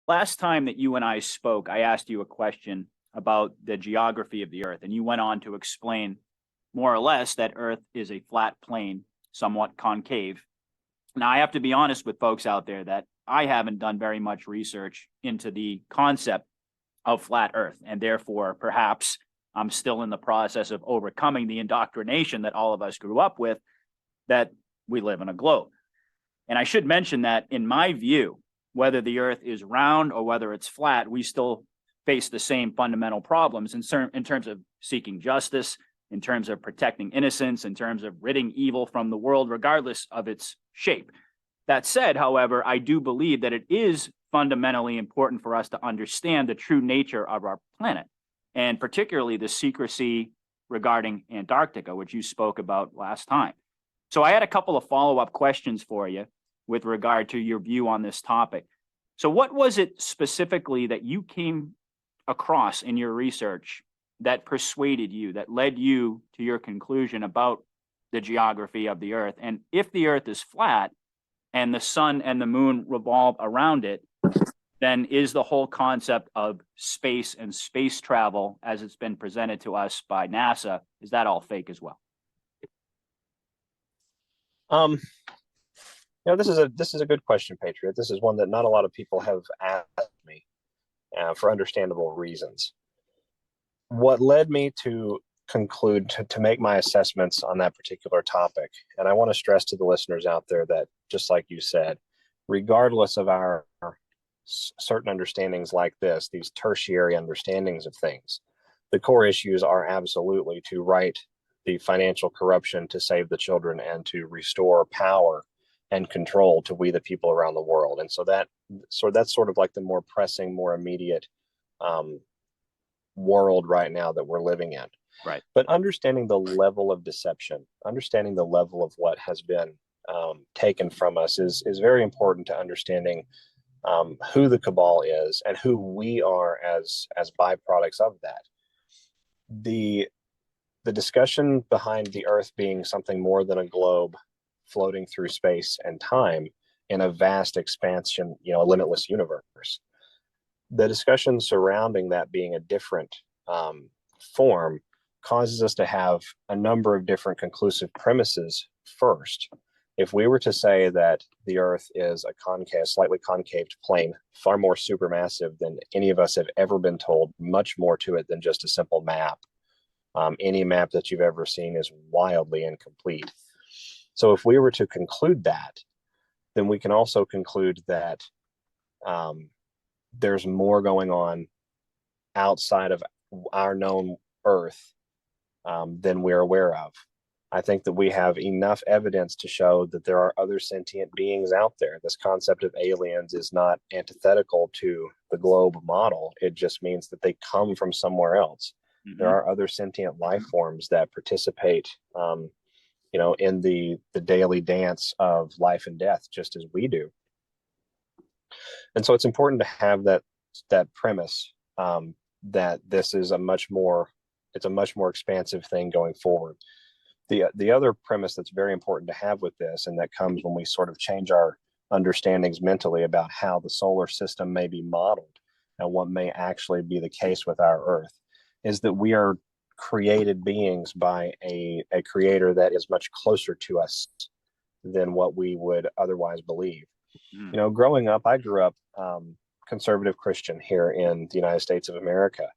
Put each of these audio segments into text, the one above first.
Last time that you and I spoke, I asked you a question about the geography of the Earth, and you went on to explain more or less that Earth is a flat plane, somewhat concave. Now, I have to be honest with folks out there that I haven't done very much research into the concept of flat Earth, and therefore, perhaps I'm still in the process of overcoming the indoctrination that all of us grew up with that we live in a globe. And I should mention that, in my view, whether the Earth is round or whether it's flat, we still face the same fundamental problems in terms of seeking justice, in terms of protecting innocence, in terms of ridding evil from the world, regardless of its shape. That said, however, I do believe that it is fundamentally important for us to understand the true nature of our planet, and particularly the secrecy regarding Antarctica, which you spoke about last time. So I had a couple of follow-up questions for you with regard to your view on this topic. So what was it specifically that you came across in your research that persuaded you, that led you to your conclusion about the geography of the Earth? And if the Earth is flat and the sun and the moon revolve around it, then is the whole concept of space and space travel, as it's been presented to us by NASA, is that all fake as well? This is a good question, Patriot. This is one that not a lot of people have asked me for understandable reasons. What led me to conclude to make my assessments on that particular topic, and I want to stress to the listeners out there that, just like you said, regardless of our certain understandings like this, these tertiary understandings of things, the core issues are absolutely to right the financial corruption, to save the children, and to restore power and control to we the people around the world. And so that's sort of like the more pressing, more immediate world right now that we're living in. Right. But understanding the level of deception, understanding the level of what has been taken from us is very important to understanding who the cabal is and who we are as byproducts of that. The discussion behind the Earth being something more than a globe floating through space and time in a vast expansion, a limitless universe. The discussion surrounding that being a different form causes us to have a number of different conclusive premises first. If we were to say that the Earth is a slightly concaved plane, far more supermassive than any of us have ever been told, much more to it than just a simple map. Any map that you've ever seen is wildly incomplete. So if we were to conclude that, then we can also conclude that there's more going on outside of our known Earth than we're aware of. I think that we have enough evidence to show that there are other sentient beings out there. This concept of aliens is not antithetical to the globe model. It just means that they come from somewhere else. Mm-hmm. There are other sentient life forms that participate in the daily dance of life and death, just as we do. And so it's important to have that premise that this is a much more expansive thing going forward. The other premise that's very important to have with this, and that comes when we sort of change our understandings mentally about how the solar system may be modeled and what may actually be the case with our Earth, is that we are created beings by a creator that is much closer to us than what we would otherwise believe. Growing up, I grew up conservative Christian here in the United States of America.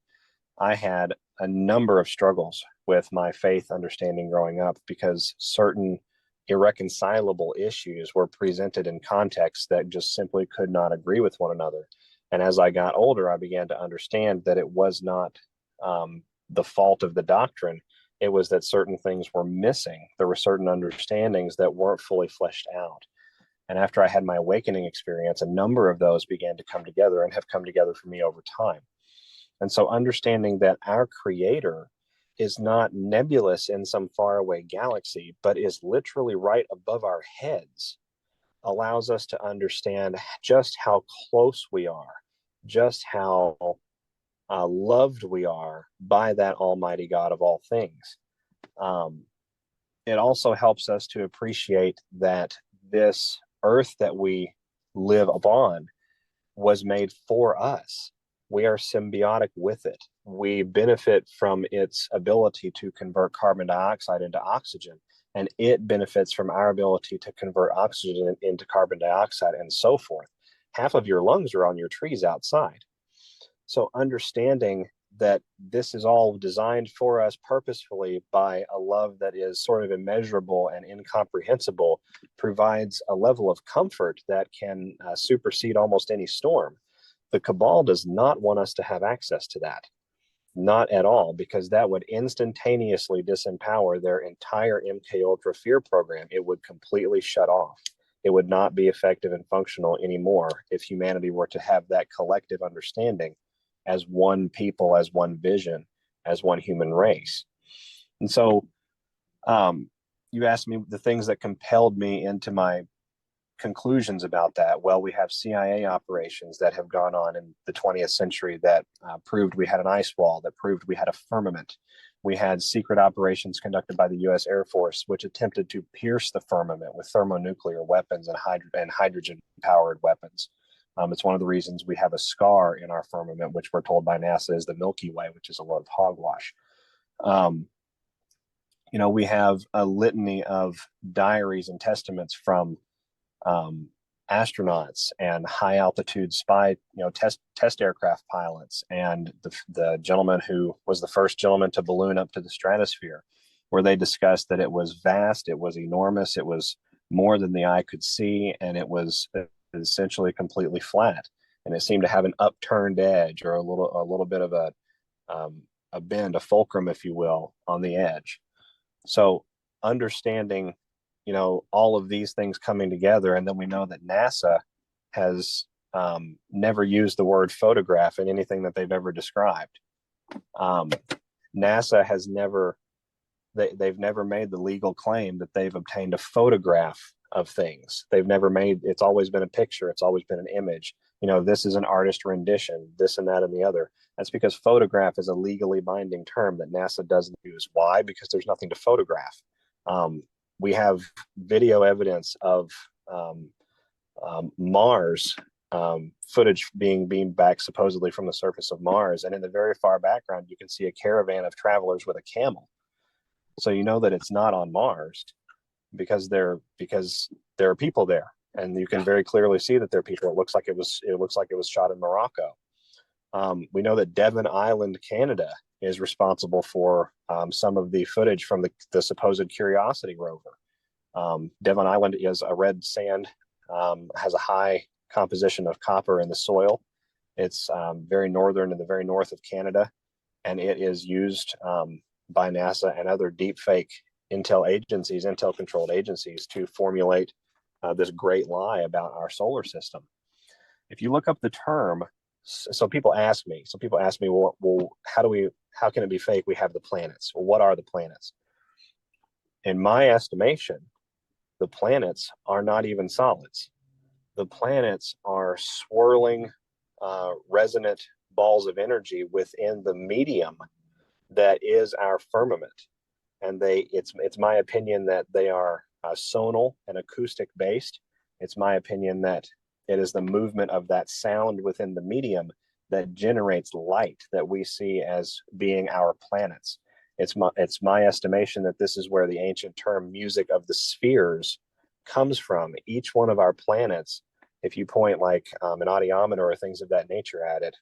I had a number of struggles with my faith understanding growing up because certain irreconcilable issues were presented in contexts that just simply could not agree with one another. And as I got older, I began to understand that it was not the fault of the doctrine. It was that certain things were missing. There were certain understandings that weren't fully fleshed out. And after I had my awakening experience, a number of those began to come together and have come together for me over time. And so understanding that our creator is not nebulous in some faraway galaxy, but is literally right above our heads, allows us to understand just how close we are, just how loved we are by that Almighty God of all things. It also helps us to appreciate that this Earth that we live upon was made for us. We are symbiotic with it. We benefit from its ability to convert carbon dioxide into oxygen, and it benefits from our ability to convert oxygen into carbon dioxide, and so forth. Half of your lungs are on your trees outside. So understanding that this is all designed for us purposefully by a love that is sort of immeasurable and incomprehensible provides a level of comfort that can supersede almost any storm. The cabal does not want us to have access to that. Not at all, because that would instantaneously disempower their entire MK Ultra fear program. It would completely shut off. It would not be effective and functional anymore if humanity were to have that collective understanding as one people, as one vision, as one human race. And so you asked me the things that compelled me into my conclusions about that. Well, we have CIA operations that have gone on in the 20th century that proved we had an ice wall, that proved we had a firmament. We had secret operations conducted by the U.S. Air Force, which attempted to pierce the firmament with thermonuclear weapons and hydrogen-powered weapons. It's one of the reasons we have a scar in our firmament, which we're told by NASA is the Milky Way, which is a load of hogwash. We have a litany of diaries and testaments from astronauts and high altitude spy, test aircraft pilots, and the gentleman who was the first gentleman to balloon up to the stratosphere, where they discussed that it was vast, it was enormous, it was more than the eye could see, and it was essentially completely flat, and it seemed to have an upturned edge, or a little bit of a bend, a fulcrum, if you will, on the edge. So understanding, all of these things coming together, and then we know that NASA has never used the word photograph in anything that they've ever described. NASA has they've never made the legal claim that they've obtained a photograph of things. It's always been a picture. It's always been an image. This is an artist rendition, this and that and the other. That's because photograph is a legally binding term that NASA doesn't use. Why? Because there's nothing to photograph. We have video evidence of Mars footage being beamed back supposedly from the surface of Mars. And in the very far background, you can see a caravan of travelers with a camel. So you know that it's not on Mars because there are people there, and you can very clearly see that there are people. It looks like it was shot in Morocco. We know that Devon Island, Canada, is responsible for some of the footage from the supposed Curiosity rover. Devon Island is a red sand, has a high composition of copper in the soil. It's very northern, in the very north of Canada, and it is used by NASA and other deep fake intel-controlled agencies to formulate this great lie about our solar system. If you look up the term, so people ask me, well, how can it be fake? We have the planets. Well, what are the planets? In my estimation, the planets are not even solids. The planets are swirling, resonant balls of energy within the medium that is our firmament. And it's my opinion that they are sonal and acoustic based. It's my opinion that it is the movement of that sound within the medium that generates light that we see as being our planets. It's my estimation that this is where the ancient term music of the spheres comes from. Each one of our planets, if you point like an audiometer or things of that nature at it,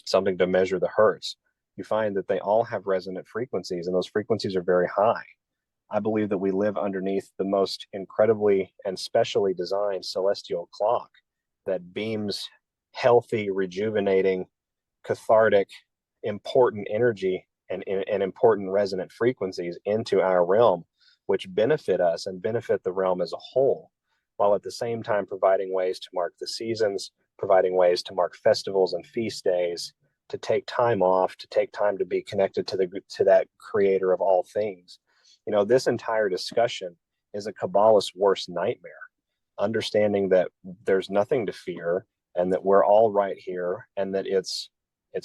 something to measure the hertz, you find that they all have resonant frequencies, and those frequencies are very high. I believe that we live underneath the most incredibly and specially designed celestial clock that beams healthy, rejuvenating, cathartic, important energy and important resonant frequencies into our realm, which benefit us and benefit the realm as a whole, while at the same time providing ways to mark the seasons, providing ways to mark festivals and feast days, to take time off, to take time to be connected to that creator of all things. This entire discussion is a Kabbalist's worst nightmare. Understanding that there's nothing to fear, and that we're all right here, and that it's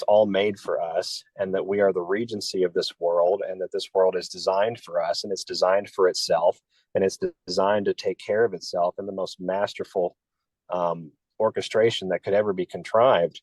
all made for us, and that we are the regency of this world, and that this world is designed for us, and it's designed for itself, and it's designed to take care of itself in the most masterful orchestration that could ever be contrived,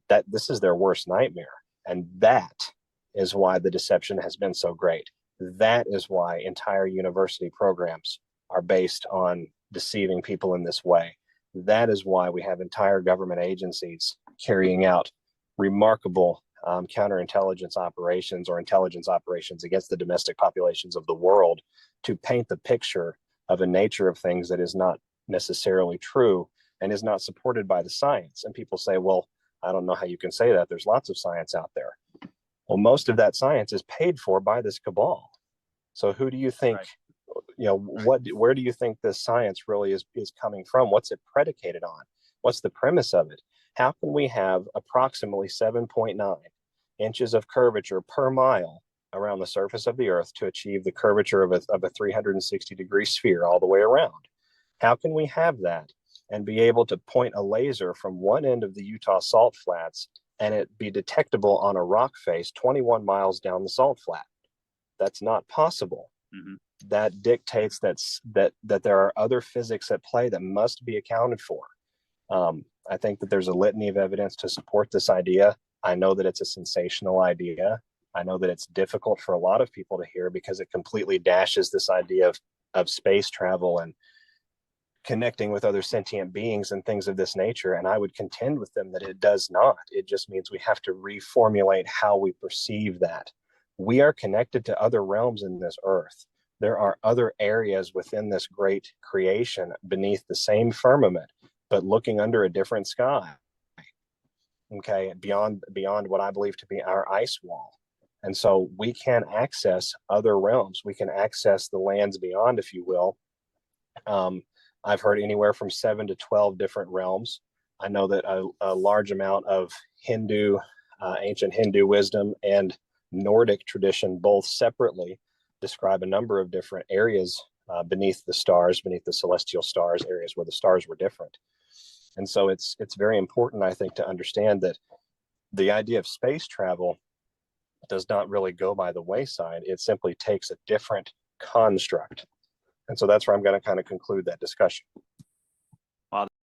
that this is their worst nightmare. And that is why the deception has been so great. That is why entire university programs are based on deceiving people in this way. That is why we have entire government agencies carrying out remarkable counterintelligence operations or intelligence operations against the domestic populations of the world to paint the picture of a nature of things that is not necessarily true and is not supported by the science. And people say, well, I don't know how you can say that. There's lots of science out there. Well, most of that science is paid for by this cabal. So who do you think, where do you think this science really is coming from? What's it predicated on? What's the premise of it? How can we have approximately 7.9 inches of curvature per mile around the surface of the earth to achieve the curvature of a 360-degree sphere all the way around? How can we have that and be able to point a laser from one end of the Utah salt flats and it be detectable on a rock face 21 miles down the salt flat? That's not possible. Mm-hmm. That dictates that there are other physics at play that must be accounted for. I think that there's a litany of evidence to support this idea. I know that it's a sensational idea. I know that it's difficult for a lot of people to hear because it completely dashes this idea of space travel and connecting with other sentient beings and things of this nature. And I would contend with them that it does not. It just means we have to reformulate how we perceive that. We are connected to other realms in this earth. There are other areas within this great creation beneath the same firmament, but looking under a different sky. Okay, beyond what I believe to be our ice wall. And so we can access other realms. We can access the lands beyond, if you will. I've heard anywhere from 7 to 12 different realms. I know that a large amount of Hindu, ancient Hindu wisdom and Nordic tradition, both separately, describe a number of different areas beneath the stars, beneath the celestial stars, areas where the stars were different. And so it's very important, I think, to understand that the idea of space travel does not really go by the wayside. It simply takes a different construct. And so that's where I'm going to kind of conclude that discussion.